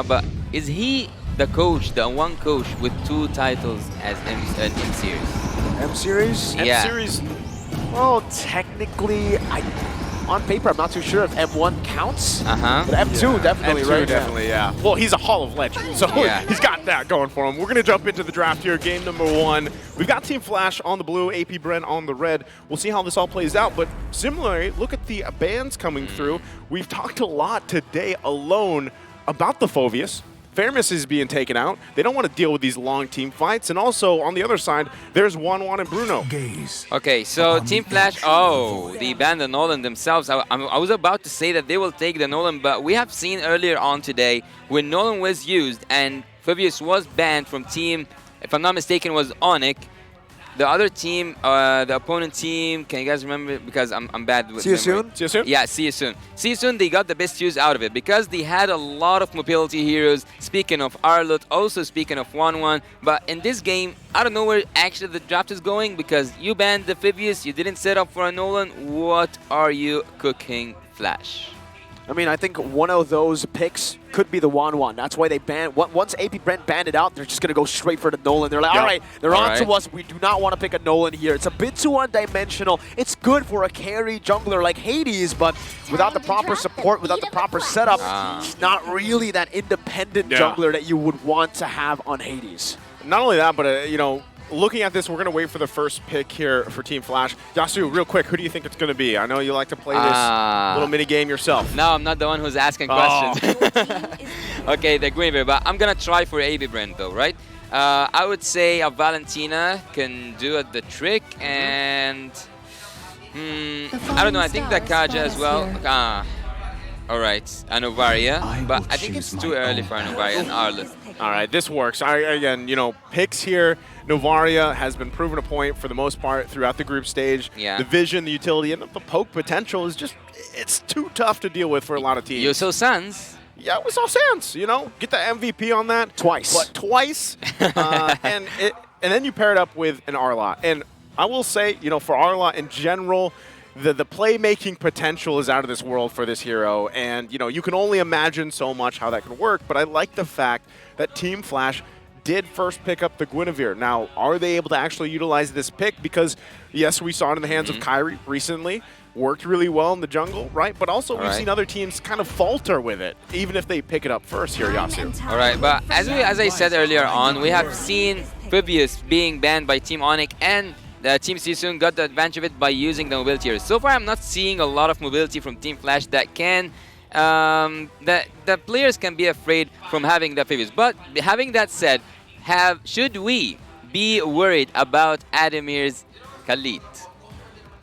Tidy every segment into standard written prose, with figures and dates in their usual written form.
But is he the coach, the one coach with 2 titles as M Series? M Series? Yeah. M Series. Well, technically, on paper, I'm not too sure if M1 counts. Uh-huh. But M2 definitely, M2 right? definitely, yeah. Well, he's a Hall of Legends, so Yeah. he's got that going for him. We're going to jump into the draft here, game number 1. We've got Team Flash on the blue, APBR on the red. We'll see how this all plays out, but similarly, look at the bans coming through. We've talked a lot today alone about the Phoveus. Fairness is being taken out. They don't want to deal with these long team fights. And also, on the other side, there's Juan and Bruno. Okay, so Team Flash, oh, they banned the Nolan themselves. I was about to say that they will take the Nolan, but we have seen earlier on today when Nolan was used and Phoveus was banned from team, if I'm not mistaken, was Onyx. The other team, the opponent team, can you guys remember? Because I'm bad with See you memory. soon? See you soon? Yeah, see you soon. See you soon, they got the best use out of it because they had a lot of mobility heroes. Speaking of Arlott, also speaking of 1-1. But in this game, I don't know where actually the draft is going because you banned the Phoveus, you didn't set up for a Nolan. What are you cooking, Flash? I mean, I think one of those picks could be the Wan. That's why they banned. Once AP Brent banned it out, they're just going to go straight for the Nolan. They're like, all right, they're on to us. We do not want to pick a Nolan here. It's a bit too one-dimensional. It's good for a carry jungler like Hades, but without the proper support, without the proper setup, it's not really that independent jungler that you would want to have on Hades. Not only that, but, you know, looking at this, we're going to wait for the first pick here for Team Flash. Yasu, real quick, who do you think it's going to be? I know you like to play this little mini game yourself. No, I'm not the one who's asking questions. Okay, the Guinevere, but I'm going to try for APBR though, right? I would say a Valentina can do the trick, and I don't know, I think that Kaja as well. All right, a Novaria, but I think it's too early for a Novaria and Arlott. All right, this works. Again, you know, picks here. Novaria has been proven a point for the most part throughout the group stage. Yeah. The vision, the utility, and the poke potential is just, it's too tough to deal with for a lot of teams. Yoso Sans. Yeah, we saw Sans, you know, get the MVP on that. Twice. But twice. And then you pair it up with an Arlott. And I will say, you know, for Arlott in general, the playmaking potential is out of this world for this hero. And, you know, you can only imagine so much how that could work. But I like the fact that Team Flash did first pick up the Guinevere. Now, are they able to actually utilize this pick? Because, yes, we saw it in the hands of Kyrie recently. Worked really well in the jungle, right? But also we've seen other teams kind of falter with it, even if they pick it up first here, Yasu. All right, but as I said earlier on, we have seen Phoveus being banned by Team Onyx, and Team Sisun got the advantage of it by using the mobility here. So far, I'm not seeing a lot of mobility from Team Flash that can that the players can be afraid from having the Phoveus. But having that said, should we be worried about Adamir's Khalid?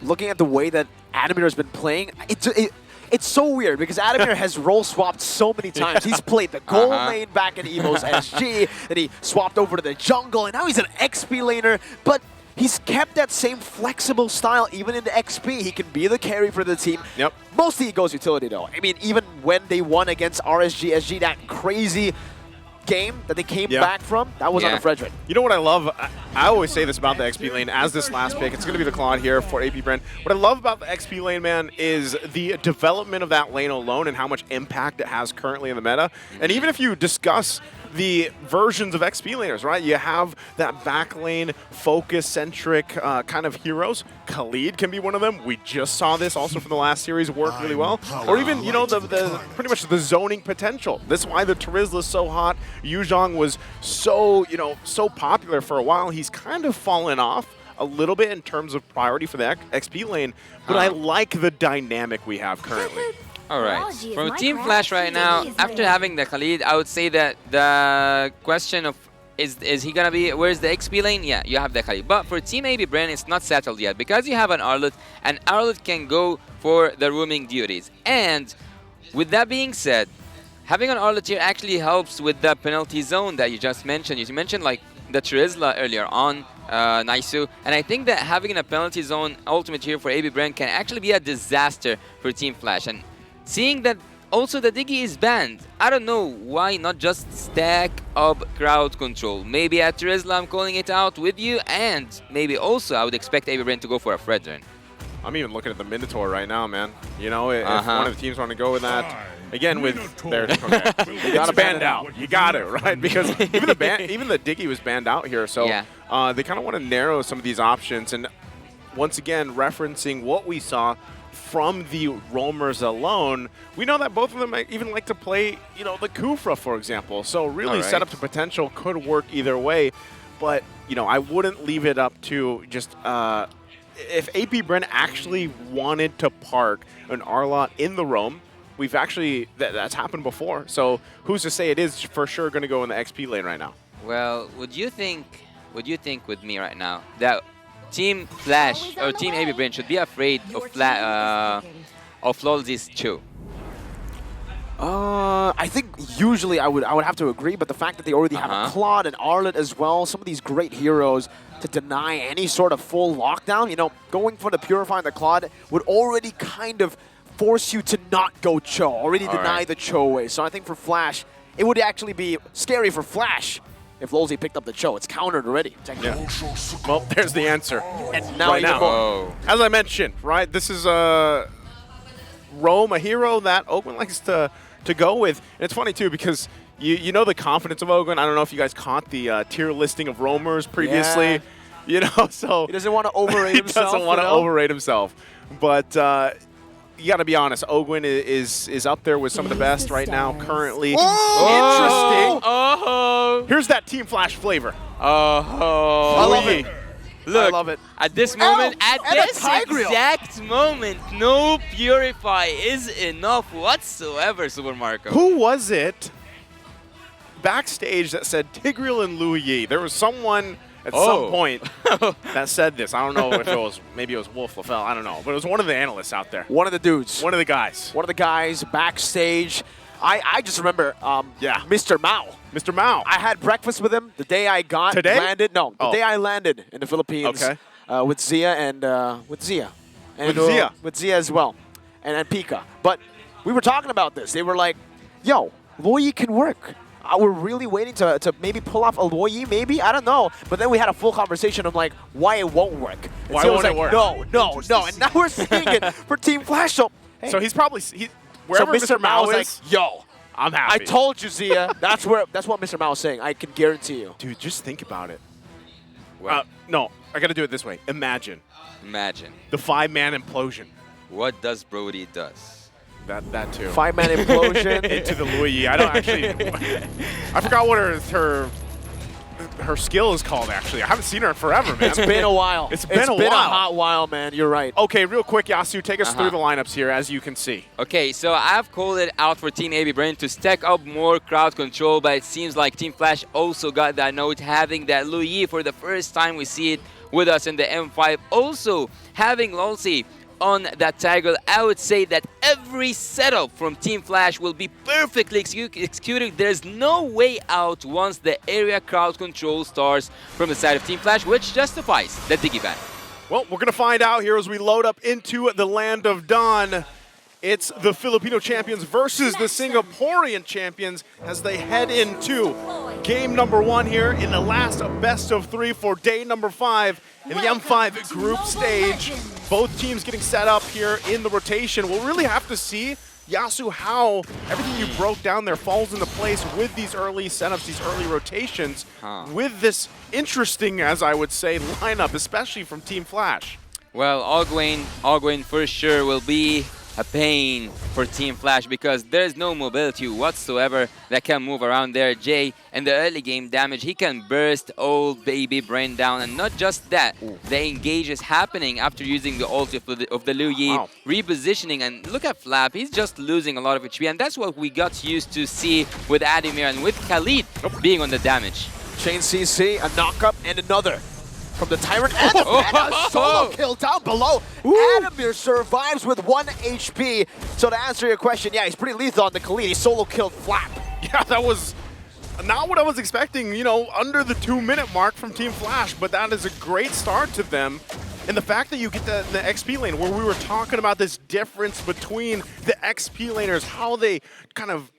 Looking at the way that Adamir has been playing, it's so weird because Adamir has role swapped so many times. He's played the gold lane back in Evo's SG, then he swapped over to the jungle, and now he's an XP laner, but he's kept that same flexible style even in the XP. He can be the carry for the team. Yep. Mostly he goes utility though. I mean, even when they won against RSG, SG, that crazy game that they came back from, that was on the Frederick. You know what I love? I always say this about the XP lane as this last pick. It's going to be the Claude here for APBR. What I love about the XP lane, man, is the development of that lane alone and how much impact it has currently in the meta. And even if you discuss the versions of XP laners, right? You have that back lane focus-centric kind of heroes. Khalid can be one of them. We just saw this also from the last series work really well. Or even, you know, the pretty much the zoning potential. That's why the Terizla is so hot. Yuzhong was so, you know, so popular for a while. He's kind of fallen off a little bit in terms of priority for the XP lane, but I like the dynamic we have currently. All right. From Team Flash right now, after having the Khalid, I would say that the question of is he going to be, where's the XP lane? Yeah, you have the Khalid. But for Team APBR, it's not settled yet because you have an Arlott, and Arlott can go for the roaming duties. And with that being said, having an Arlott here actually helps with the penalty zone that you just mentioned. You mentioned like the Terizla earlier on, Naisu, and I think that having a penalty zone ultimate here for APBR can actually be a disaster for Team Flash. And seeing that also the Diggy is banned, I don't know why not just stack up crowd control. Maybe at Terizla I'm calling it out with you, and maybe also I would expect APBR to go for a Fredrin. I'm even looking at the Minotaur right now, man. You know, if one of the teams want to go with that, Again, with their okay. It's banned out. You got it, right? Because even the Diggy was banned out here. So they kind of want to narrow some of these options. And once again, referencing what we saw from the roamers alone, we know that both of them might even like to play, you know, the Kufra, for example. So really set up to potential could work either way. But, you know, I wouldn't leave it up to just if APBR actually wanted to park an Arlot in the roam, we've actually, that's happened before. So who's to say it is for sure going to go in the XP lane right now? Well, would you think with me right now that Team Flash or Team APBR should be afraid of Lolzy's Chu? I think usually I would have to agree, but the fact that they already have a Claude and Arlet as well, some of these great heroes, to deny any sort of full lockdown, you know, going for the Purify and the Claude would already kind of force you to not go Cho, already deny the Cho way. So I think for Flash, it would actually be scary for Flash if Lolzy picked up the Cho. It's countered already. Yeah. Well, there's the answer. And now, as I mentioned, right, this is Rome, a hero that Ogwen likes to go with. And it's funny, too, because you know the confidence of Ogwen. I don't know if you guys caught the tier listing of roamers previously. Yeah. You know, so he doesn't want to overrate himself. He doesn't want to overrate himself. But you got to be honest, Ogwen is up there with some of the best right now currently. Interesting. Here's that Team Flash flavor. I love it. Look, I love it. At this moment, at this exact moment, no Purify is enough whatsoever, Super Marco. Who was it backstage that said Tigreal and Lu Yi? There was someone at some point that said this. I don't know if it was, maybe it was Wolf LaFell, I don't know. But it was one of the analysts out there. One of the dudes. One of the guys. One of the guys backstage. I just remember Mr. Mao. Mr. Mao. I had breakfast with him the day I landed. No, the day I landed in the Philippines with Zia and with Zia as well, and Pika. But we were talking about this. They were like, "Yo, Luoyi can work. We're really waiting to maybe pull off a Luoyi, maybe, I don't know." But then we had a full conversation of like why it won't work. And why won't it work? No. And now we're seeing it for Team Flash. So, hey. So he's probably wherever so Mr. Mao is like, "Yo, I'm happy. I told you, Zia." That's what Mr. Mao is saying. I can guarantee you. Dude, just think about it. No, I got to do it this way. Imagine the 5-man implosion. What does Brody does? That too. 5-man implosion into the Luoyi. I don't actually. I forgot what her skill is called. Actually, I haven't seen her in forever, man. It's been a while. It's been a hot while, man. You're right. Okay, real quick, Yasu, take us through the lineups here, as you can see. Okay, so I've called it out for Team APBR to stack up more crowd control, but it seems like Team Flash also got that note, having that Lu Yi for the first time. We see it with us in the M5. Also, having Lolzy on that toggle. I would say that every setup from Team Flash will be perfectly executed. There's no way out once the area crowd control starts from the side of Team Flash, which justifies the Diggy ban. Well, we're going to find out here as we load up into the Land of Dawn. It's the Filipino champions versus the Singaporean champions as they head into game number 1 here in the last best of 3 for day number 5 in the M5 group stage. Both teams getting set up here in the rotation. We'll really have to see, Yasu, how everything you broke down there falls into place with these early setups, these early rotations, with this interesting, as I would say, lineup, especially from Team Flash. Well, Ogwen for sure will be a pain for Team Flash because there's no mobility whatsoever that can move around there. Jay, in the early game damage, he can burst old baby Brain down. And not just that, the engage is happening after using the ulti of the Lu Yi, repositioning. And look at Flap, he's just losing a lot of HP. And that's what we got used to see with Ademir and with Khalid being on the damage. Chain CC, a knock-up, and another from the Tyrant, and a solo kill down below. Ademir survives with 1 HP. So to answer your question, yeah, he's pretty lethal on the Khalid. He solo killed Flap. Yeah, that was not what I was expecting, you know, under the 2-minute mark from Team Flash, but that is a great start to them. And the fact that you get the XP lane, where we were talking about this difference between the XP laners, how they kind of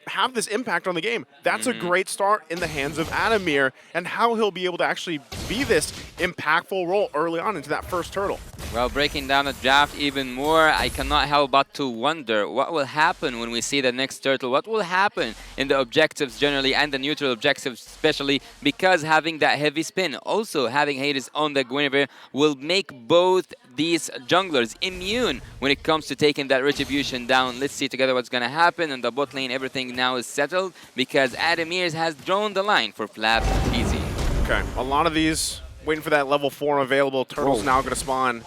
have this impact on the game. That's a great start in the hands of Ademir, and how he'll be able to actually be this impactful role early on into that first turtle. Well, breaking down the draft even more, I cannot help but to wonder what will happen when we see the next turtle. What will happen in the objectives generally and the neutral objectives especially, because having that heavy spin, also having Hades on the Guinevere, will make both these junglers immune when it comes to taking that retribution down. Let's see together what's going to happen. In the bot lane, everything now is settled because APBR has drawn the line for Flap Easy. Okay, a lot of these waiting for that level 4 available. Turtle's now going to spawn.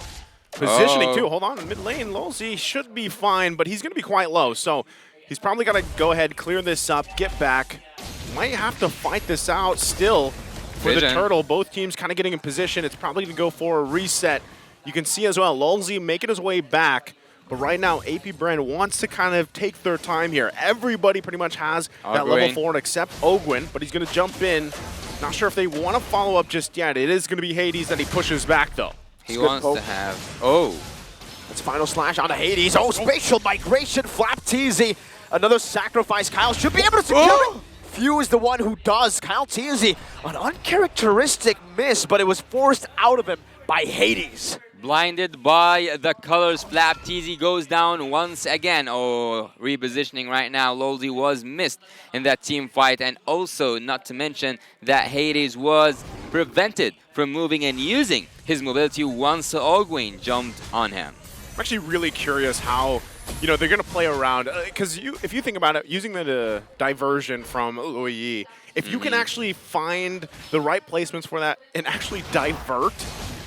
Positioning too. Hold on, mid lane, Lolzy should be fine, but he's going to be quite low. So he's probably going to go ahead, clear this up, get back. Might have to fight this out still for the Turtle. Both teams kind of getting in position. It's probably going to go for a reset. You can see as well, Lolzy making his way back. But right now, APBR wants to kind of take their time here. Everybody pretty much has that level 4 except Ogwin, but he's going to jump in. Not sure if they want to follow up just yet. It is going to be Hades that he pushes back, though. He wants to have... Oh. It's final slash onto Hades. Oh, spatial migration, Flap TZ. Another sacrifice. Kyle should be able to secure it. Few is the one who does. Kyle TZ, an uncharacteristic miss, but it was forced out of him by Hades. Blinded by the colors, Flap TZ goes down once again. Oh, repositioning right now. Lolzy was missed in that team fight. And also, not to mention that Hades was prevented from moving and using his mobility once Ogwin jumped on him. I'm actually really curious how, they're going to play around. Because if you think about it, using the diversion from Luyi, if you can actually find the right placements for that and actually divert,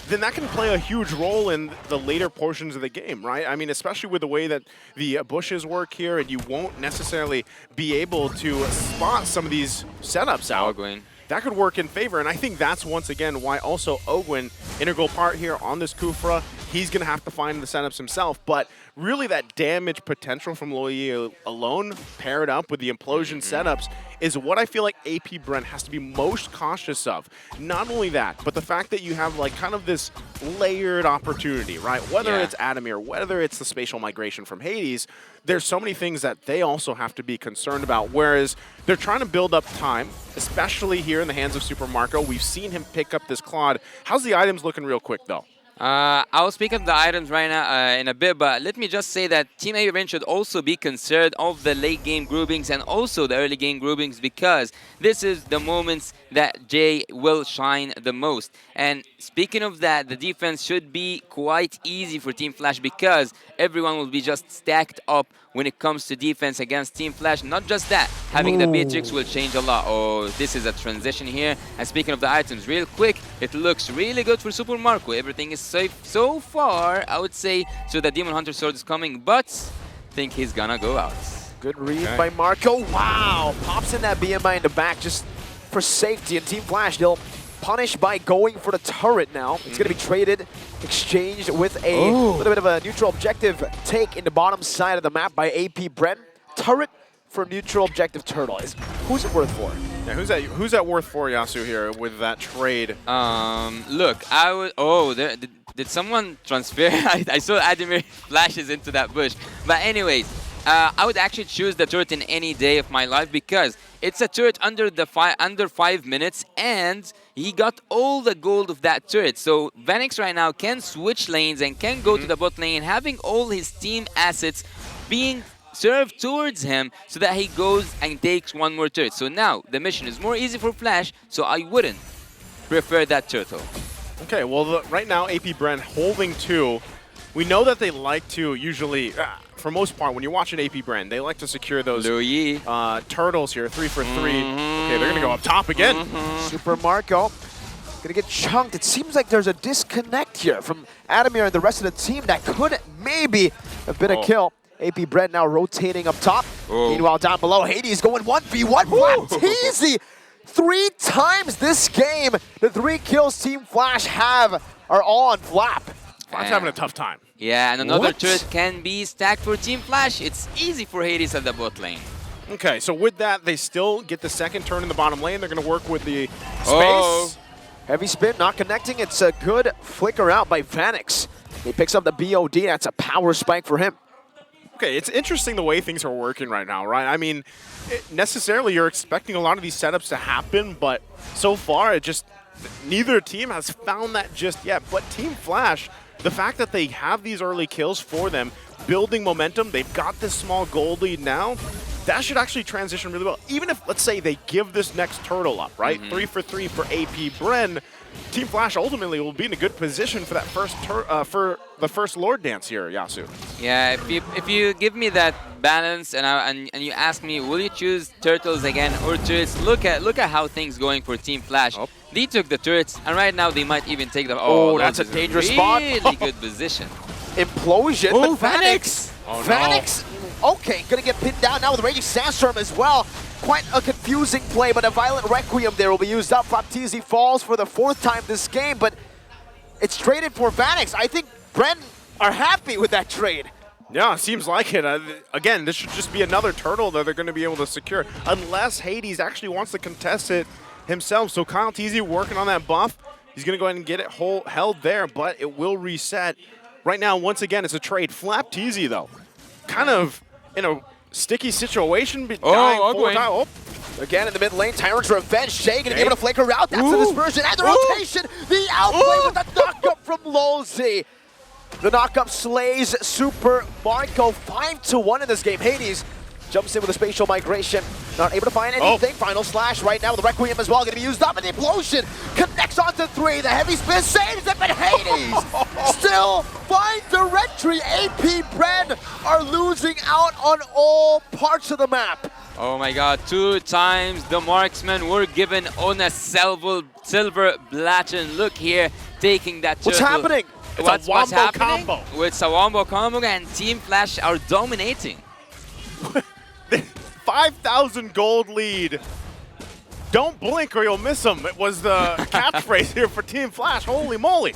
then that can play a huge role in the later portions of the game, right? I mean, especially with the way that the bushes work here, and you won't necessarily be able to spot some of these setups out. Ogwin. That could work in favor, and I think that's once again why also Ogwin, integral part here on this Kufra. He's going to have to find the setups himself, but really that damage potential from Luyi alone, paired up with the implosion setups, is what I feel like APBR has to be most cautious of. Not only that, but the fact that you have like kind of this layered opportunity, right? Whether it's APBR, whether it's the spatial migration from Hades, there's so many things that they also have to be concerned about, whereas they're trying to build up time, especially here in the hands of Super Marco. We've seen him pick up this Claude. How's the items looking real quick, though? I'll speak of the items right now in a bit, but let me just say that Team APBR should also be concerned of the late game groupings and also the early game groupings, because this is the moments that Jay will shine the most. And speaking of that, the defense should be quite easy for Team Flash because everyone will be just stacked up when it comes to defense against Team Flash. Not just that, having the Beatrix will change a lot. Oh, this is a transition here. And speaking of the items, real quick, it looks really good for Super Marco. Everything is safe so far, I would say. So the Demon Hunter Sword is coming, but I think he's gonna go out. Good read by Marco. Wow, pops in that BMI in the back just for safety. And Team Flash, they'll punish by going for the turret now. It's going to be traded, exchanged with a little bit of a neutral objective take in the bottom side of the map by APBR. Turret for neutral objective Turtle. Who's it worth for? Yeah, who's that worth for, Yasu, here with that trade? Look, I would... Oh, did someone transfer? I saw APBR flashes into that bush. But anyways, I would actually choose the turret in any day of my life because it's a turret under 5 minutes, and he got all the gold of that turret. So Vanix right now can switch lanes and can go to the bot lane, having all his team assets being served towards him so that he goes and takes one more turret. So now the mission is more easy for Flash, so I wouldn't prefer that turtle. Okay, well, right now APBR holding 2. We know that they like to usually, for most part, when you're watching APBR, they like to secure those turtles here, 3 for 3. Okay, they're going to go up top again. Super Marco going to get chunked. It seems like there's a disconnect here from APBR and the rest of the team that could maybe have been a kill. APBR now rotating up top. Meanwhile, down below, Hades going 1v1. Flap TZ 3 times this game. The 3 kills Team Flash are all on Flap. Flap's having a tough time. Yeah, and another turret can be stacked for Team Flash. It's easy for Hades at the bot lane. Okay, so with that, they still get the second turn in the bottom lane. They're going to work with the space. Heavy spin, not connecting. It's a good flicker out by Vanix. He picks up the BOD. That's a power spike for him. Okay, it's interesting the way things are working right now, right? I mean, necessarily you're expecting a lot of these setups to happen, but so far neither team has found that just yet. But Team Flash, the fact that they have these early kills for them, building momentum, they've got this small gold lead now, that should actually transition really well. Even if, let's say, they give this next turtle up, right? 3 for 3 for AP Bren, Team Flash ultimately will be in a good position for that first Lord Dance here, Yasu. Yeah, if you give me that balance and you ask me, will you choose turtles again or turrets? Look at how things going for Team Flash. Oh. They took the turrets, and right now they might even take the. Oh, that's a dangerous spot. Really good position. Implosion, Oh, but Vanix! Oh, no. Vanix, okay, gonna get pinned down now with Raging Sandstorm as well. Quite a confusing play, but a Violent Requiem there will be used up. Flaptizi falls for the 4th time this game, but it's traded for Vanix. I think Bren are happy with that trade. Yeah, seems like it. Again, this should just be another turtle that they're going to be able to secure, unless Hades actually wants to contest it himself. So Kyle Teasy working on that buff. He's going to go ahead and get it held there, but it will reset. Right now, once again, it's a trade. Flaptizi, though, kind of in a sticky situation. Dying 4 times. Oh. Again in the mid lane, Tyrant's Revenge. Shay gonna be able to flake her out. That's the dispersion and the rotation. The outplay with the knock-up from Lolzy. The knock-up slays Super Marco 5-1 in this game. Hades jumps in with a spatial migration. Not able to find anything. Final slash right now with the Requiem as well. Going to be used up, and the Implosion connects onto 3. The heavy spin saves it, but Hades still finds the retry. AP Bren are losing out on all parts of the map. Oh my god, 2 times the marksmen were given on a silver Blatten. Look here, taking that turtle. What's happening? It's a wombo combo. It's a wombo combo, and Team Flash are dominating. 5,000 gold lead. Don't blink or you'll miss them. It was the catchphrase here for Team Flash. Holy moly.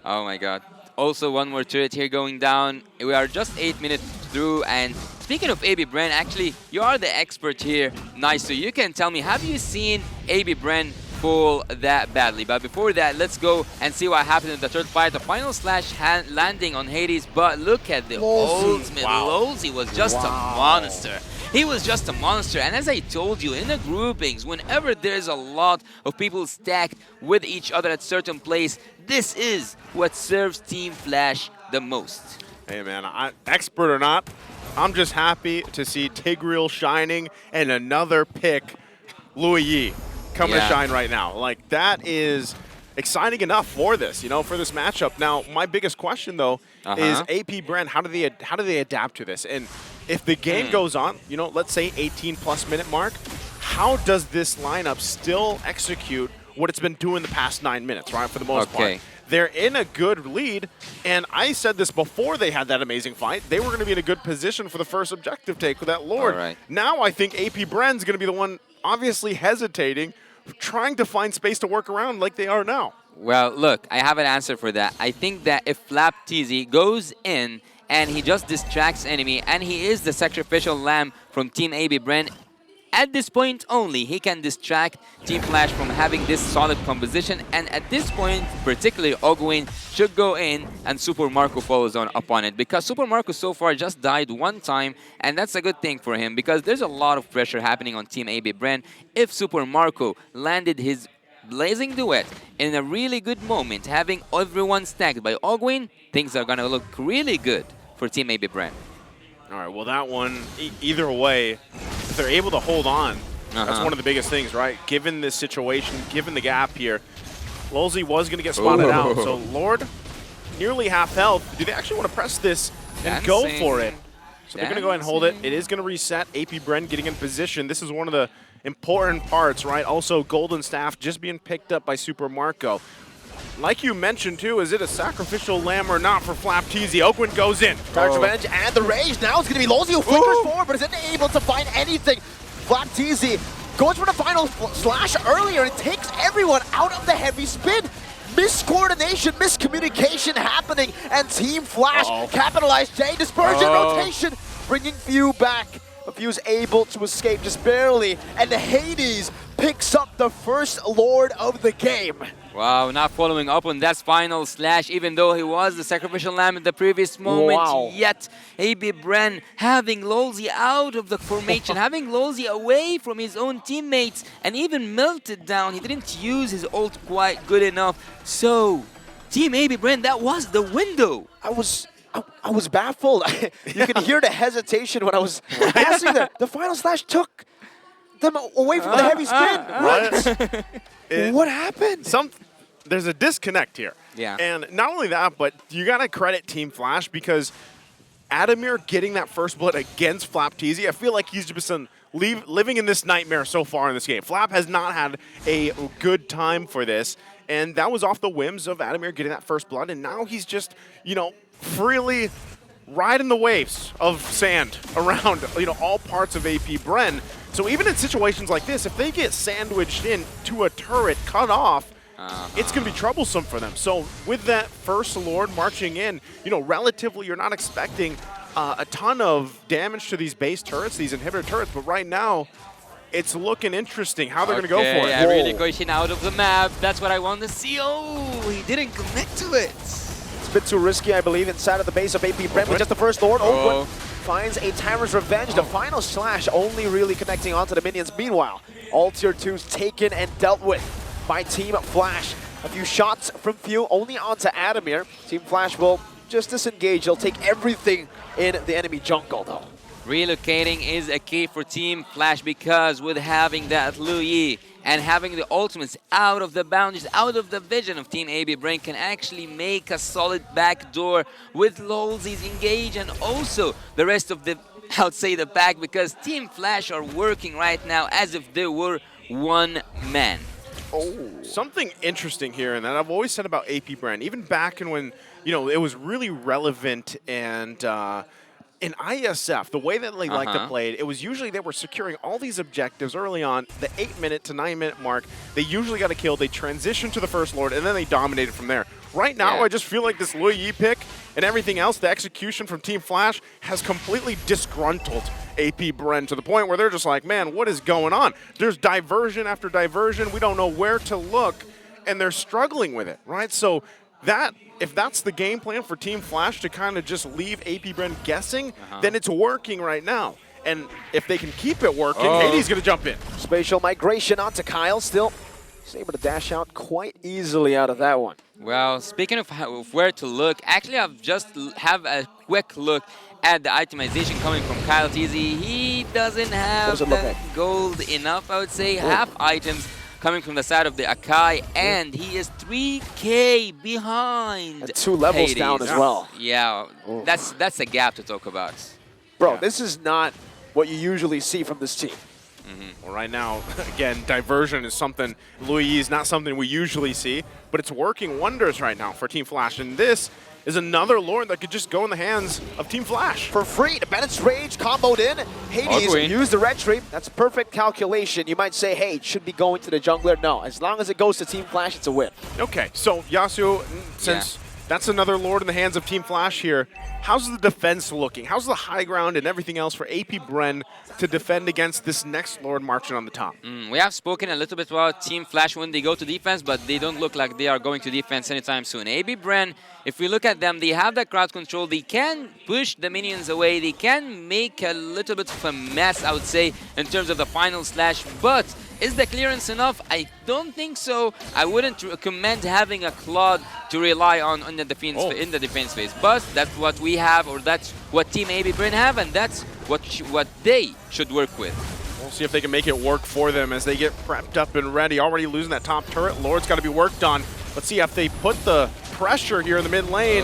Oh my god. Also, one more turret here going down. We are just 8 minutes through, and speaking of AB Bren, actually, you are the expert here. Nice, so you can tell me, have you seen AB Bren fall that badly? But before that, let's go and see what happened in the third fight. The final slash landing on Hades, but look at the ultimate. Lolzy was just a monster. He was just a monster, and as I told you, in the groupings, whenever there's a lot of people stacked with each other at certain place, this is what serves Team Flash the most. Hey man, expert or not, I'm just happy to see Tigreal shining and another pick, Louis Yi, coming to shine right now. Like, that is exciting enough for this, for this matchup. Now, my biggest question though is AP Bren, how do they adapt to this? And if the game goes on, let's say 18+ minute mark, how does this lineup still execute what it's been doing the past 9 minutes, right? For the most part. They're in a good lead, and I said this before they had that amazing fight. They were going to be in a good position for the first objective take with that Lord. Now I think AP Bren's going to be the one obviously hesitating, trying to find space to work around like they are now. Well, look, I have an answer for that. I think that if Flaptizi goes in and he just distracts enemy, and he is the sacrificial lamb from Team AB Bren, at this point only, he can distract Team Flash from having this solid composition, and at this point, particularly Ogwin should go in and Super Marco follows upon it, because Super Marco so far just died 1 time, and that's a good thing for him, because there's a lot of pressure happening on Team AB Bren. If Super Marco landed his Blazing Duet in a really good moment, having everyone stacked by Ogwin, things are gonna look really good for Team AB Bren. All right, well, that one, either way, if they're able to hold on, that's one of the biggest things, right? Given this situation, given the gap here, Lolzy was going to get spotted out. So Lord, nearly half health. Do they actually want to press this and go for it? So they're going to go ahead and hold it. It is going to reset. AP Bren getting in position. This is one of the important parts, right? Also, Golden Staff just being picked up by Super Marco. Like you mentioned, too, is it a sacrificial lamb or not for Flaptizi? Ogwin goes in. Dark Revenge and the Rage. Now it's going to be Lolzy who flickers forward, but isn't able to find anything. Flaptizi goes for the final slash earlier. It takes everyone out of the heavy spin. Miscoordination, miscommunication happening, and Team Flash capitalized. Jay dispersion, rotation, bringing Few back. But Few's able to escape just barely, and the Hades picks up the first Lord of the game. Wow, not following up on that final slash, even though he was the sacrificial lamb in the previous moment. Yet, AB Bren having Lolzy out of the formation, having Lolzy away from his own teammates, and even melted down. He didn't use his ult quite good enough. So, Team AB Brand, that was the window. I was baffled. You could hear the hesitation when I was passing there. The final slash took them away from the heavy spin. Right. What happened? There's a disconnect here. Yeah. And not only that, but you got to credit Team Flash because Adamir getting that first blood against Flap TZ, I feel like he's just been living in this nightmare so far in this game. Flap has not had a good time for this, and that was off the whims of Adamir getting that first blood, and now he's just, you know, freely riding the waves of sand around, you know, all parts of AP Bren. So even in situations like this, if they get sandwiched into a turret cut off, it's going to be troublesome for them. So with that first Lord marching in, you know, relatively you're not expecting a ton of damage to these base turrets, these inhibitor turrets, but right now it's looking interesting how they're going to go for it. Yeah, really pushing out of the map. That's what I want to see. Oh, he didn't commit to it. It's a bit too risky, I believe, inside of the base of AP Brent with just the first Lord. Oakwood finds a Timer's Revenge. The final slash only really connecting onto the minions. Meanwhile, all tier 2s taken and dealt with by Team Flash. A few shots from Few only onto Adamir. Team Flash will just disengage. They'll take everything in the enemy jungle, though. Relocating is a key for Team Flash because with having that Lu Yi and having the ultimates out of the boundaries, out of the vision of Team AB Brain can actually make a solid backdoor with Lolzi's engage and also the rest of the, I would say, the pack, because Team Flash are working right now as if they were one man. Something interesting here, and that I've always said about AP Brand, even back in when, you know, it was really relevant and in ISF, the way that they like to play it, it was usually they were securing all these objectives early on, the 8-minute to 9-minute mark. They usually got a kill, they transitioned to the first Lord, and then they dominated from there. Right now, I just feel like this Lu Yi pick and everything else, the execution from Team Flash has completely disgruntled AP Bren to the point where they're just like, man, what is going on? There's diversion after diversion. We don't know where to look, and they're struggling with it, right? So that, if that's the game plan for Team Flash to kind of just leave AP Bren guessing, then it's working right now. And if they can keep it working, Hades going to jump in. Spatial migration onto Kyle. Still, he's able to dash out quite easily out of that one. Well, speaking of where to look, actually I've just have a quick look at the itemization coming from Kyle TZ. He doesn't have the gold enough, I would say. Half items coming from the side of the Akai, and he is 3K behind. At 2 levels Hades. down as well. Yeah, that's a gap to talk about. Bro, this is not what you usually see from this team. Well, right now, again, diversion is something, Lu Yi is not something we usually see, but it's working wonders right now for Team Flash, and this is another Lord that could just go in the hands of Team Flash. For free, the Bennett's Rage comboed in. Hades used the red tree. That's perfect calculation. You might say, hey, it should be going to the jungler. No, as long as it goes to Team Flash, it's a win. Okay, so Yasuo, since that's another Lord in the hands of Team Flash here, how's the defense looking? How's the high ground and everything else for AP Bren to defend against this next Lord marching on the top? We have spoken a little bit about Team Flash when they go to defense, but they don't look like they are going to defense anytime soon. AB Bren, if we look at them, they have that crowd control. They can push the minions away. They can make a little bit of a mess, I would say, in terms of the final slash. But is the clearance enough? I don't think so. I wouldn't recommend having a Claude to rely on in the defense phase. But that's what we have, or that's what Team AB Bren have, and that's what they should work with. We'll see if they can make it work for them as they get prepped up and ready. Already losing that top turret. Lord's got to be worked on. Let's see if they put the pressure here in the mid lane.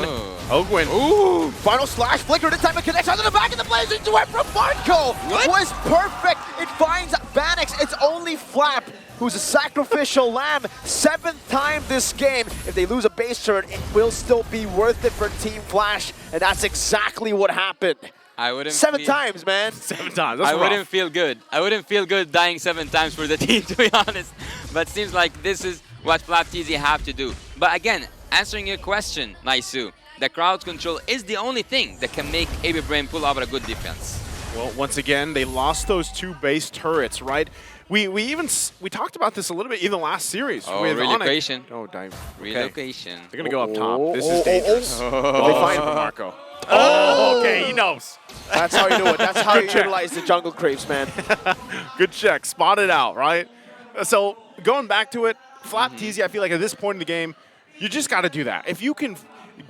Ogwin. Ooh, final slash, flicker, this time it connects onto the back of the blazing duet from Marco. Was perfect. It finds Vanix. It's only Flap who's a sacrificial lamb. 7th time this game. If they lose a base turret, it will still be worth it for Team Flash, and that's exactly what happened. I wouldn't 7 times, man. 7 times. That's rough. Wouldn't feel good. I wouldn't feel good dying 7 times for the team, to be honest. But seems like this is what Flap TZ have to do. But again, answering your question, Naisu, the crowd control is the only thing that can make AB Brain pull out a good defense. Well, once again, they lost those 2 base turrets, right? We talked about this a little bit in the last series. With relocation. Relocation. They're gonna go up top. This is dangerous. They find Marco. Oh, okay, he knows. That's how you do it. That's how you utilize the jungle creeps, man. Good check. Spot it out, right? So going back to it, Flap TZ, I feel like at this point in the game, You just got to do that. If you can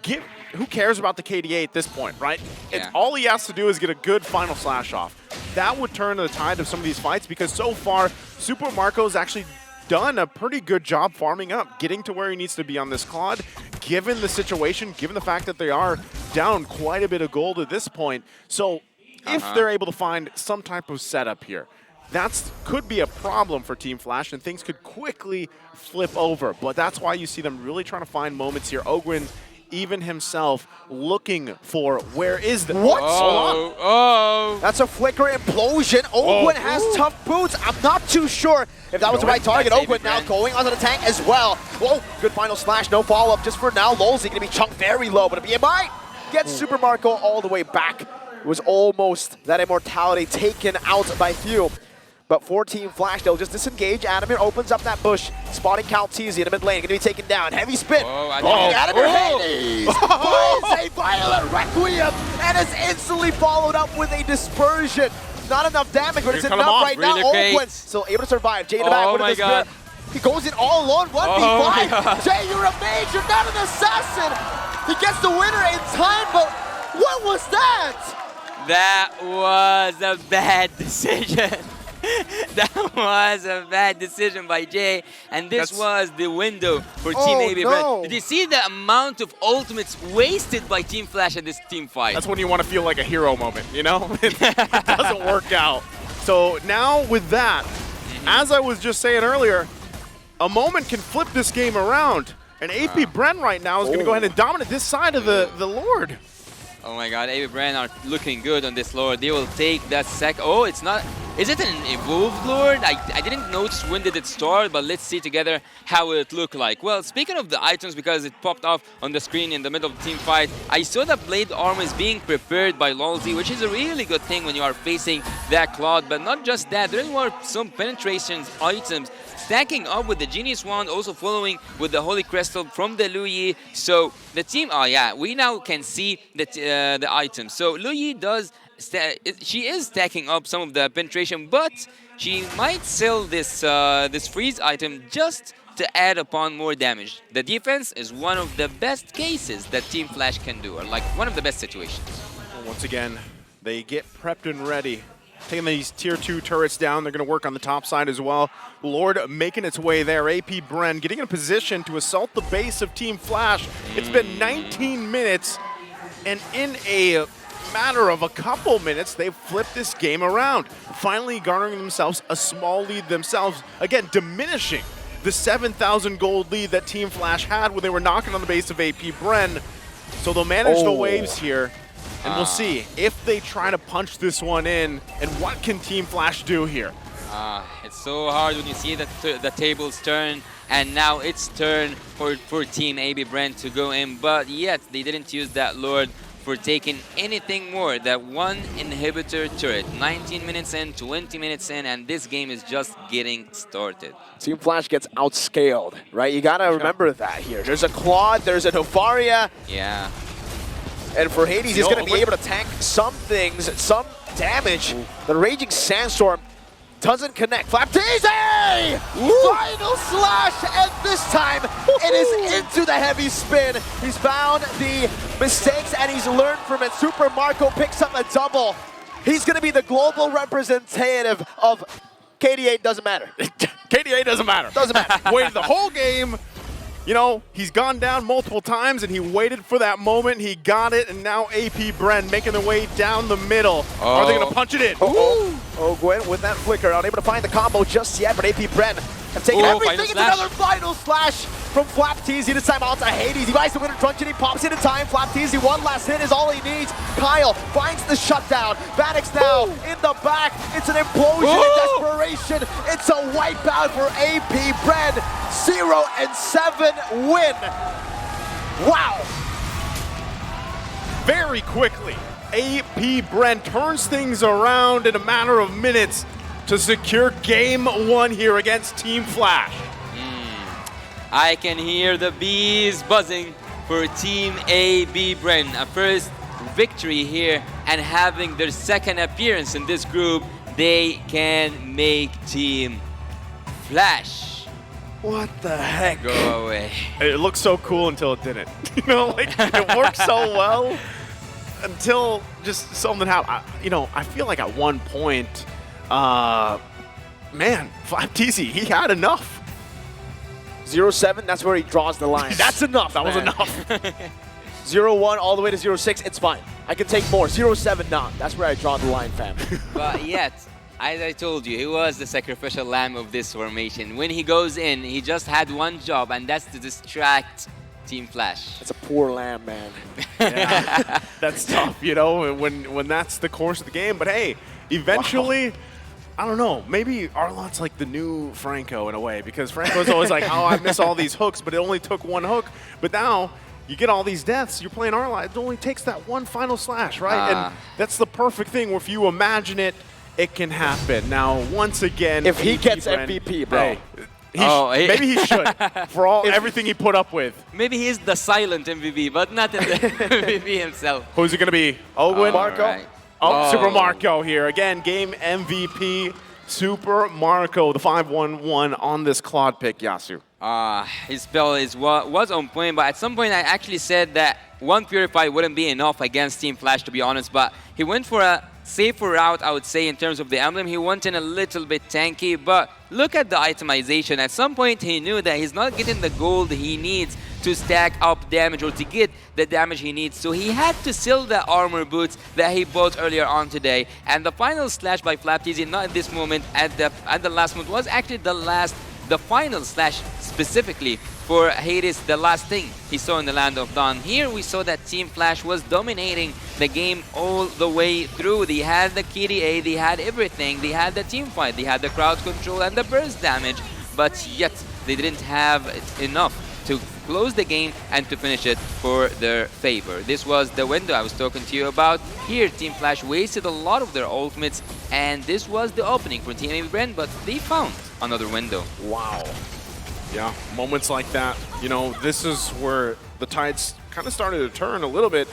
get, who cares about the KDA at this point, right? It's Yeah. all he has to do is get a good final slash off. That would turn the tide of some of these fights because so far, Super Marco's actually done a pretty good job farming up, getting to where he needs to be on this Claude, given the situation, given the fact that they are down quite a bit of gold at this point. So if they're able to find some type of setup here, that could be a problem for Team Flash, and things could quickly flip over. But that's why you see them really trying to find moments here. Ogwin, even himself, looking for where is the... What? Oh, oh. That's a flicker implosion. Ogwin has tough boots. I'm not too sure if that was the right target. That's Ogwin now APBR. going onto the tank as well. Whoa, good final slash, no follow-up just for now. Lolzy going to be chunked very low, but a BMI gets Super Marco all the way back. It was almost that immortality taken out by few. But for Team Flash, they'll just disengage. Adamir opens up that bush, spotting Calteezy in the mid lane, going to be taken down. Heavy spin. Adamir Hades finds a violent requiem and is instantly followed up with a dispersion. Not enough damage, but it's Here, cut him enough off. right now. Really Ogwin still able to survive. Jay in the back Oh with a my despair. God. He goes in all alone, 1v5. my God. Jay, you're a mage, you're not an assassin. He gets the winner in time, but what was that? That was a bad decision. That was a bad decision by Jay, and this was the window for Team APBR. no. Did you see the amount of ultimates wasted by Team Flash in this team fight? That's when you want to feel like a hero moment, you know? It doesn't work out. So now with that, as I was just saying earlier, a moment can flip this game around. And AP Bren right now is going to go ahead and dominate this side of the Lord. Oh my god, APBR are looking good on this Lord. They will take that Oh, it's not... Is it an evolved Lord? I didn't notice when did it start, but let's see together how it looked like. Well, speaking of the items, because it popped off on the screen in the middle of the team fight, I saw that blade armor is being prepared by Lolzy, which is a really good thing when you are facing that Claude. But not just that, there were some penetrations items stacking up with the Genius Wand, also following with the Holy Crystal from the Luyi. So the team, oh yeah, we now can see the items. So Luyi does, she is stacking up some of the penetration, but she might sell this this freeze item just to add upon more damage. The defense is one of the best cases that Team Flash can do, or like one of the best situations. Once again, they get prepped and ready. Taking these tier 2 turrets down, they're going to work on the top side as well. Lord making its way there. AP Bren getting in a position to assault the base of Team Flash. It's been 19 minutes, and in a matter of a couple minutes, they've flipped this game around, finally garnering themselves a small lead themselves, again diminishing the 7,000 gold lead that Team Flash had when they were knocking on the base of AP Bren. So they'll manage the waves here, and we'll see if they try to punch this one in, and what can Team Flash do here. It's so hard when you see that the tables turn, and now it's turn for Team APBR to go in, but yet they didn't use that Lord for taking anything more. That one inhibitor turret, 19 minutes in, 20 minutes in, and this game is just getting started. Team Flash gets outscaled, right? You gotta remember that here. There's a Claude, there's a Nofaria, Yeah. and for Hades, he's gonna be able to tank some things, some damage. The Raging Sandstorm doesn't connect. Flapteezy! Final slash, and this time it is into the heavy spin. He's found the mistakes and he's learned from it. Super Marco picks up a double. He's gonna be the global representative of KDA. Doesn't matter. KDA doesn't matter. Doesn't matter. Waited the whole game. You know, he's gone down multiple times, and he waited for that moment. He got it, and now AP Bren making their way down the middle. Are they going to punch it in? Ogwin with that flicker, unable to find the combo just yet, but AP Bren have taken everything into another final slash from Flapteezy. This time onto Hades. He buys the winner truncheon, he pops it in time. Flapteezy, one last hit is all he needs. Kyle finds the shutdown. Vanix now in the back. It's an implosion in desperation. It's a wipeout for AP Bren. 0-7 win. Wow. Very quickly, AP Bren turns things around in a matter of minutes to secure game 1 here against Team Flash. I can hear the bees buzzing for Team APBR. A first victory here, and having their second appearance in this group, they can make Team Flash What the heck? Go away. It looked so cool until it didn't. You know, like it worked so well until just something happened. I feel like at one point, man, Flapteasy, he had enough. 0-7, that's where he draws the line. That's enough. That was man. enough. 0-1 all the way to 0-6, it's fine. I can take more. 0-7, nah. That's where I draw the line, fam. But yet, as I told you, he was the sacrificial lamb of this formation. When he goes in, he just had one job, and that's to distract Team Flash. That's a poor lamb, man. Yeah, that's tough, when that's the course of the game. But hey, eventually, I don't know, maybe Arlot's like the new Franco in a way, because Franco's always like, oh, I miss all these hooks, but it only took one hook. But now, you get all these deaths, you're playing Arlot, it only takes that one final slash, right? And that's the perfect thing where if you imagine it, it can happen. Now, once again, if he gets MVP, bro. Hey, maybe he should, for everything he put up with. Maybe he's the silent MVP, but not the MVP himself. Who's it going to be? Ogwin? Marco? Right. Oh, Super Marco here. Again, game MVP, Super Marco, the 5-1-1 on this Claude pick, Yasu. His spell was on point, but at some point I actually said that one Purify wouldn't be enough against Team Flash, to be honest, but he went for a safer route, I would say, in terms of the emblem. He went in a little bit tanky, but look at the itemization. At some point, he knew that he's not getting the gold he needs to stack up damage or to get the damage he needs. So he had to sell the armor boots that he bought earlier on today. And the final slash by Flapteasy, not at this moment, at the last moment, was actually the final slash specifically for Hades, the last thing he saw in the Land of Dawn. Here we saw that Team Flash was dominating the game all the way through. They had the KDA, they had everything, they had the team fight, they had the crowd control and the burst damage, but yet they didn't have enough to close the game and to finish it for their favor. This was the window I was talking to you about. Here, Team Flash wasted a lot of their ultimates, and this was the opening for Team APBR, but they found another window. Wow. Yeah, moments like that, this is where the tides kind of started to turn a little bit.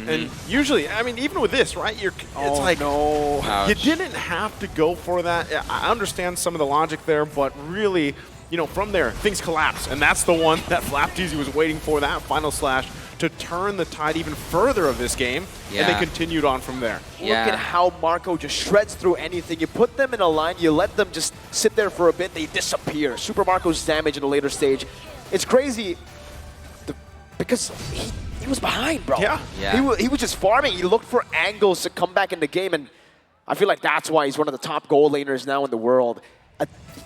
And usually, I mean, even with this, right, it's like, no. You didn't have to go for that. I understand some of the logic there, but really, from there, things collapse. And that's the one that Flapteasy was waiting for, that final slash, to turn the tide even further of this game. Yeah. And they continued on from there. Yeah. Look at how Marco just shreds through anything. You put them in a line, you let them just sit there for a bit, they disappear. Super Marco's damage in a later stage. It's crazy because he was behind, bro. Yeah. He was just farming. He looked for angles to come back in the game, and I feel like that's why he's one of the top goal laners now in the world.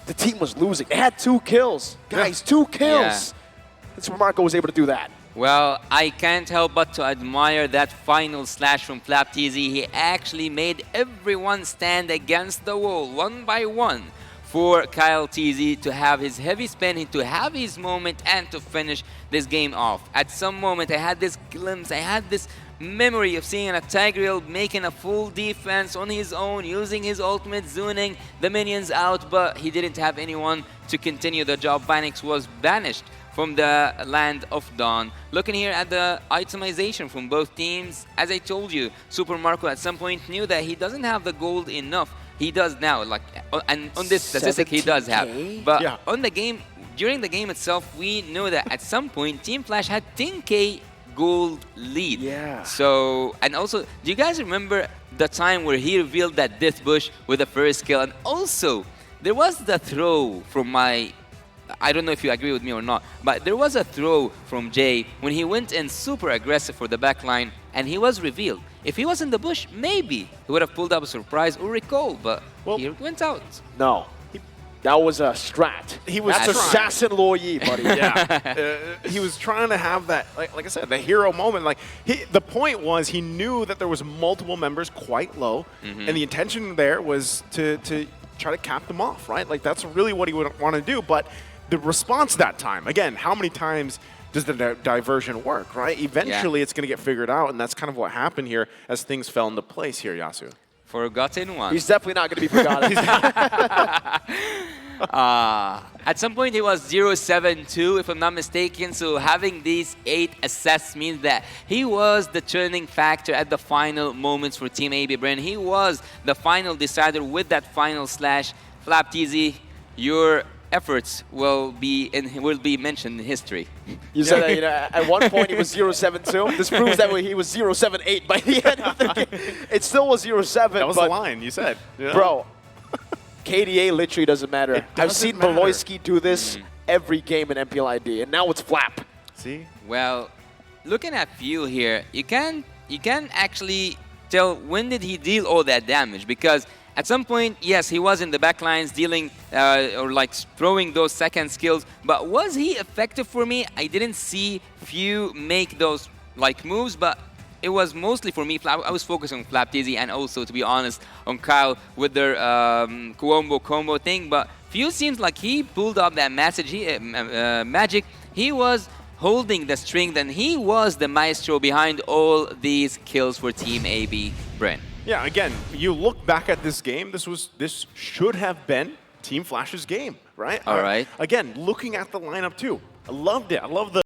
The team was losing. They had 2 kills. Guys, 2 kills. Yeah. And Super Marco was able to do that. Well, I can't help but to admire that final slash from Flapteasy. He actually made everyone stand against the wall, one by one, for Kyle TZ to have his heavy spin, to have his moment, and to finish this game off. At some moment, I had this glimpse, I had this memory of seeing a Tigreal making a full defense on his own, using his ultimate, zoning the minions out, but he didn't have anyone to continue the job. Phoenix was banished from the Land of Dawn. Looking here at the itemization from both teams, as I told you, Super Marco at some point knew that he doesn't have the gold enough. He does now, and on this statistic he does have. But on the game, during the game itself, we know that at some point Team Flash had 10k gold lead. Yeah. So, and also, do you guys remember the time where he revealed that Death Bush with the first kill? And also, there was the throw from I don't know if you agree with me or not, but there was a throw from Jay when he went in super aggressive for the backline and he was revealed. If he was in the bush, maybe he would have pulled up a surprise or recall, but he went out. No. That was a strat. That's Assassin Loyi, buddy. He was trying to have that, like I said, the hero moment. The point was he knew that there was multiple members quite low, and the intention there was to try to cap them off, right? Like that's really what he would want to do, but the response that time, again, how many times does the diversion work, right? Eventually it's going to get figured out, and that's kind of what happened here as things fell into place here, Yasu. Forgotten one. He's definitely not going to be forgotten. At some point, it was 0-7-2, if I'm not mistaken. So having these 8 assists means that he was the turning factor at the final moments for Team APBR. He was the final decider with that final slash. Flapteasy, your efforts will be mentioned in history. You said that, you know, at one point he was 0-7-2. This proves that he was 0-7-8 by the end of the game. It still was 0-7. That was the line you said. Yeah. Bro, KDA literally doesn't matter. I've seen Maloyski do this every game in MPLID, and now it's Flap. See? Well, looking at Fuel here, you can actually tell when did he deal all that damage, because at some point, yes, he was in the back lines dealing or like throwing those second skills, but was he effective for me? I didn't see Few make those like moves, but it was mostly for me. I was focusing on Flap Dizzy and also, to be honest, on Kyle with their Kuombo combo thing, but Few seems like he pulled up that magic. He was holding the string, then he was the maestro behind all these kills for Team AB Bren. Yeah, again, you look back at this game, this should have been Team Flash's game, right? All right. Again, looking at the lineup too, I loved it. I love the